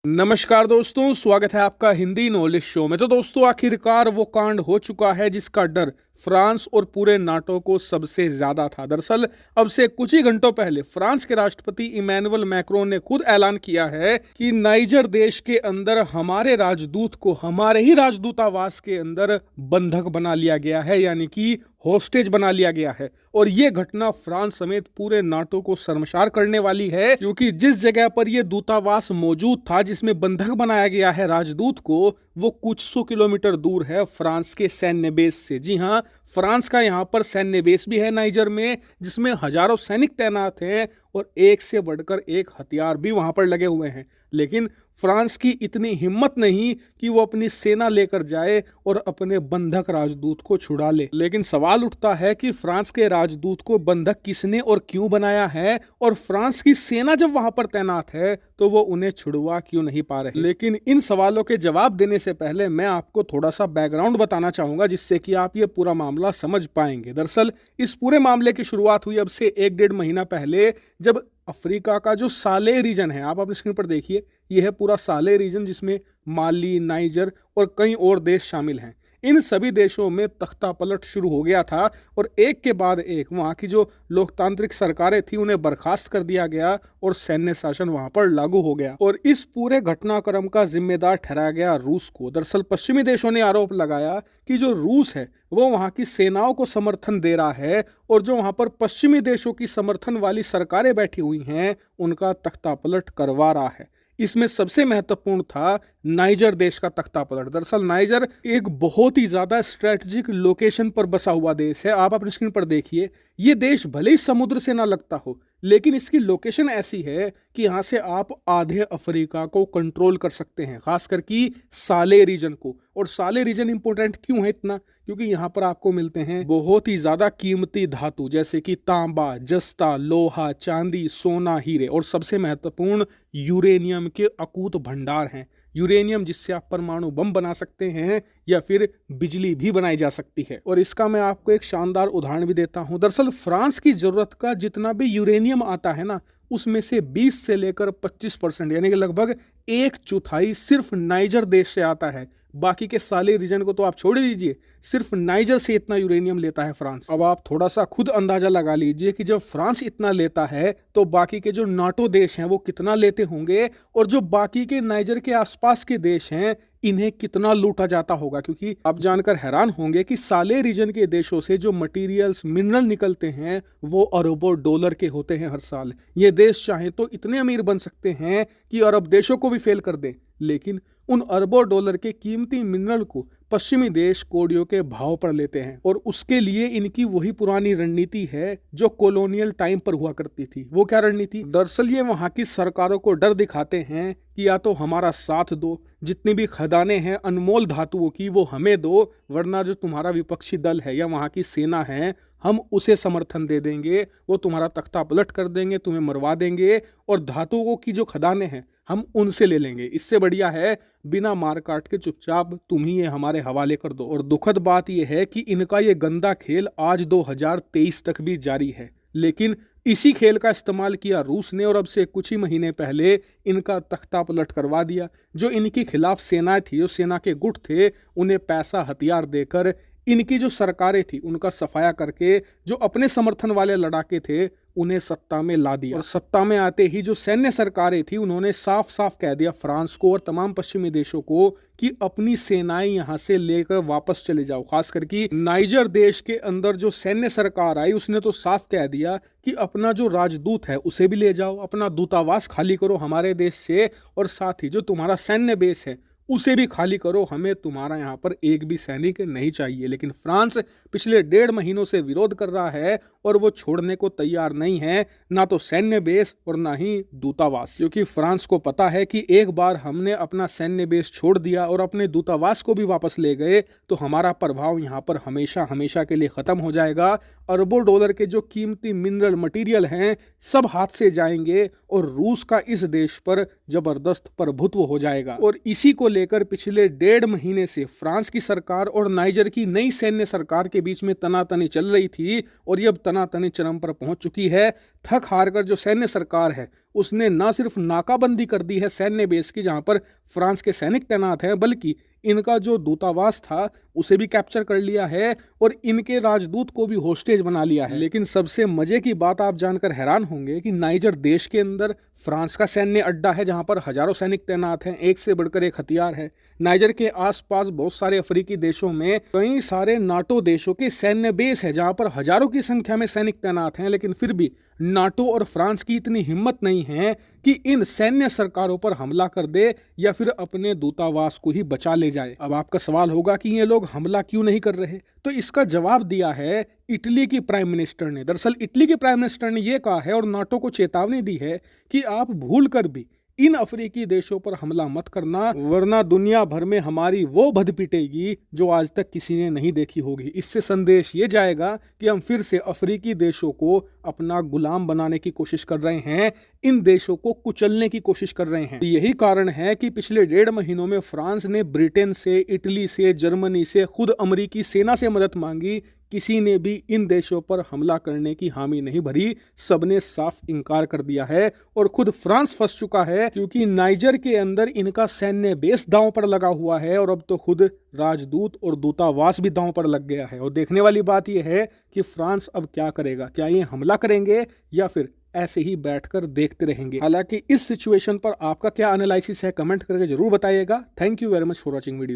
नमस्कार दोस्तों, स्वागत है आपका हिंदी नॉलेज शो में। तो दोस्तों, आखिरकार वो कांड हो चुका है जिसका डर फ्रांस और पूरे नाटो को सबसे ज्यादा था। दरअसल अब से कुछ ही घंटों पहले फ्रांस के राष्ट्रपति इमैनुअल मैक्रोन ने खुद ऐलान किया है कि नाइजर देश के अंदर हमारे राजदूत को हमारे ही राजदूतावास के अंदर बंधक बना लिया गया है, यानी कि होस्टेज बना लिया गया है। और ये घटना फ्रांस समेत पूरे नाटो को शर्मसार करने वाली है, क्योंकि जिस जगह पर यह दूतावास मौजूद था जिसमें बंधक बनाया गया है राजदूत को, वो कुछ 100 किलोमीटर दूर है फ्रांस के सैन्य बेस से। जी हां, फ्रांस का यहां पर सैन्य बेस भी है नाइजर में, जिसमें हजारों सैनिक तैनात हैं और एक से बढ़कर एक हथियार भी वहां पर लगे हुए हैं। लेकिन फ्रांस की इतनी हिम्मत नहीं कि वो अपनी सेना लेकर जाए और अपने बंधक राजदूत को छुड़ा ले। लेकिन सवाल उठता है कि फ्रांस के राजदूत को बंधक किसने और क्यों बनाया है, और फ्रांस की सेना जब वहां पर तैनात है तो वो उन्हें छुड़वा क्यों नहीं पा रहे। लेकिन इन सवालों के जवाब देने से पहले मैं आपको थोड़ा सा बैकग्राउंड बताना चाहूंगा, जिससे कि आप ये पूरा मामला समझ पाएंगे। दरअसल इस पूरे मामले की शुरुआत हुई अब से 1-1.5 महीना पहले, जब अफ्रीका का जो साले रीजन है, आप अपनी स्क्रीन पर देखिए, यह है पूरा साले रीजन, जिसमें माली, नाइजर और कई और देश शामिल हैं। इन सभी देशों में तख्ता पलट शुरू हो गया था और एक के बाद एक वहां की जो लोकतांत्रिक सरकारें थी उन्हें बर्खास्त कर दिया गया और सैन्य शासन वहां पर लागू हो गया। और इस पूरे घटनाक्रम का जिम्मेदार ठहराया गया रूस को। दरअसल पश्चिमी देशों ने आरोप लगाया कि जो रूस है वो वहां की सेनाओं को समर्थन दे रहा है, और जो वहां पर पश्चिमी देशों की समर्थन वाली सरकारें बैठी हुई हैं उनका तख्ता पलट करवा रहा है। इसमें सबसे महत्वपूर्ण था नाइजर देश का तख्ता पलट। दरअसल नाइजर एक बहुत ही ज्यादा स्ट्रेटेजिक लोकेशन पर बसा हुआ देश है। आप अपनी स्क्रीन पर देखिए, ये देश भले ही समुद्र से ना लगता हो, लेकिन इसकी लोकेशन ऐसी है कि यहां से आप आधे अफ्रीका को कंट्रोल कर सकते हैं, खासकर कि साले रीजन को। और साले रीजन इंपॉर्टेंट क्यों है इतना? क्योंकि यहां पर आपको मिलते हैं बहुत ही ज्यादा कीमती धातु, जैसे कि तांबा, जस्ता, लोहा, चांदी, सोना, हीरे, और सबसे महत्वपूर्ण यूरेनियम के अकूत भंडार हैं। यूरेनियम जिससे आप परमाणु बम बना सकते हैं या फिर बिजली भी बनाई जा सकती है। और इसका मैं आपको एक शानदार उदाहरण भी देता हूं। दरअसल फ्रांस की जरूरत का जितना भी यूरेनियम आता है ना, उसमें से 20 से लेकर 25% यानी कि लगभग 1/4 सिर्फ नाइजर देश से आता है। बाकी के साले रीजन को तो आप छोड़ दीजिए, सिर्फ नाइजर से इतना यूरेनियम लेता है फ्रांस। अब आप थोड़ा सा खुद अंदाजा लगा लीजिए कि जब फ्रांस इतना लेता है तो बाकी के जो नाटो देश हैं वो कितना लेते होंगे, और जो बाकी के नाइजर के आसपास के देश हैं इन्हें कितना लूटा जाता होगा। क्योंकि आप जानकर हैरान होंगे कि साले रीजन के देशों से जो मटेरियल्स, मिनरल निकलते हैं वो अरबों डॉलर के होते हैं हर साल। ये देश चाहे तो इतने अमीर बन सकते हैं कि अरब देशों को भी फेल कर दें, लेकिन उन अरबों डॉलर के कीमती मिनरल को पश्चिमी देश कोडियों के भाव पर लेते हैं। और उसके लिए इनकी वही पुरानी रणनीति है जो कॉलोनियल टाइम पर हुआ करती थी। वो क्या रणनीति? दरअसल ये वहां की सरकारों को डर दिखाते हैं कि या तो हमारा साथ दो, जितनी भी खदानें हैं अनमोल धातुओं की वो हमें दो, वरना जो तुम्हारा विपक्षी दल है या वहां की सेना है हम उसे समर्थन दे देंगे, वो तुम्हारा तख्ता पलट कर देंगे, तुम्हें मरवा देंगे, और धातुओं की जो खदानें हैं हम उनसे ले लेंगे। इससे बढ़िया है बिना मार काट के चुपचाप तुम ही ये हमारे हवाले कर दो। और दुखद बात यह है कि इनका ये गंदा खेल आज 2023 तक भी जारी है। लेकिन इसी खेल का इस्तेमाल किया रूस ने, और अब से कुछ ही महीने पहले इनका तख्ता पलट करवा दिया। जो इनके खिलाफ सेनाएं थी, जो सेना के गुट थे, उन्हें पैसा, हथियार देकर इनकी जो सरकारें थी उनका सफाया करके जो अपने समर्थन वाले लड़ाके थे उन्हें सत्ता में ला दिया। और सत्ता में आते ही जो सैन्य सरकारें थी उन्होंने साफ साफ कह दिया फ्रांस को और तमाम पश्चिमी देशों को कि अपनी सेनाएं यहां से लेकर वापस चले जाओ। खास करके नाइजर देश के अंदर जो सैन्य सरकार आई उसने तो साफ कह दिया कि अपना जो राजदूत है उसे भी ले जाओ, अपना दूतावास खाली करो हमारे देश से, और साथ ही जो तुम्हारा सैन्य बेस है उसे भी खाली करो, हमें तुम्हारा यहाँ पर एक भी सैनिक नहीं चाहिए। लेकिन फ्रांस पिछले 1.5 महीनों से विरोध कर रहा है और वो छोड़ने को तैयार नहीं है, ना तो सैन्य बेस और ना ही दूतावास। क्योंकि फ्रांस को पता है कि एक बार हमने अपना सैन्य बेस छोड़ दिया और अपने दूतावास को भी वापस ले गए तो हमारा प्रभाव यहाँ पर हमेशा हमेशा के लिए खत्म हो जाएगा। अरबों डॉलर के जो कीमती मिनरल मटेरियल हैं सब हाथ से जाएंगे और रूस का इस देश पर जबरदस्त प्रभुत्व हो जाएगा। और इसी को लेकर पिछले 1.5 महीने से फ्रांस की सरकार और नाइजर की नई सैन्य सरकार के बीच में तनातनी चल रही थी और ये अब तनातनी चरम पर पहुंच चुकी है। थक हार कर जो सैन्य सरकार है उसने न सिर्फ नाकाबंदी कर दी है सैन्य बेस की जहां पर फ्रांस के सैनिक तैनात हैं, बल्कि इनका जो दूतावास था उसे भी कैप्चर कर लिया है और इनके राजदूत को भी होस्टेज बना लिया है। लेकिन सबसे मजे की बात आप जानकर हैरान होंगे कि नाइजर देश के अंदर फ्रांस का सैन्य अड्डा है जहां पर हजारों सैनिक तैनात हैं, एक से बढ़कर एक हथियार है। नाइजर के आसपास बहुत सारे अफ्रीकी देशों में कई सारे नाटो देशों के सैन्य बेस है जहां पर हजारों की संख्या में सैनिक तैनात हैं, लेकिन फिर भी नाटो और फ्रांस की इतनी हिम्मत नहीं है कि इन सैन्य सरकारों पर हमला कर दे या फिर अपने दूतावास को ही बचा ले जाए। अब आपका सवाल होगा कि ये लोग हमला क्यों नहीं कर रहे, तो इसका जवाब दिया है इटली की प्राइम मिनिस्टर ने। दरअसल इटली के प्राइम मिनिस्टर ने यह कहा है और नाटो को चेतावनी दी है कि आप भूल कर भी इन अफ्रीकी देशों पर हमला मत करना, वरना दुनिया भर में हमारी वो भद पिटेगी जो आज तक किसी ने नहीं देखी होगी। इससे संदेश ये जाएगा कि हम फिर से अफ्रीकी देशों को अपना गुलाम बनाने की कोशिश कर रहे हैं, इन देशों को कुचलने की कोशिश कर रहे हैं। यही कारण है कि पिछले 1.5 महीनों में फ्रांस ने ब्रिटेन से, इटली से, जर्मनी से, खुद अमेरिकी सेना से मदद मांगी। किसी ने भी इन देशों पर हमला करने की हामी नहीं भरी, सबने साफ इनकार कर दिया है और खुद फ्रांस फंस चुका है क्योंकि नाइजर के अंदर इनका सैन्य बेस दांव पर लगा हुआ है और अब तो खुद राजदूत और दूतावास भी दांव पर लग गया है। और देखने वाली बात यह है कि फ्रांस अब क्या करेगा, क्या ये हमला करेंगे या फिर ऐसे ही बैठकर देखते रहेंगे। हालांकि इस सिचुएशन पर आपका क्या एनालिसिस है कमेंट करके जरूर बताइएगा। Thank you very much for watching video.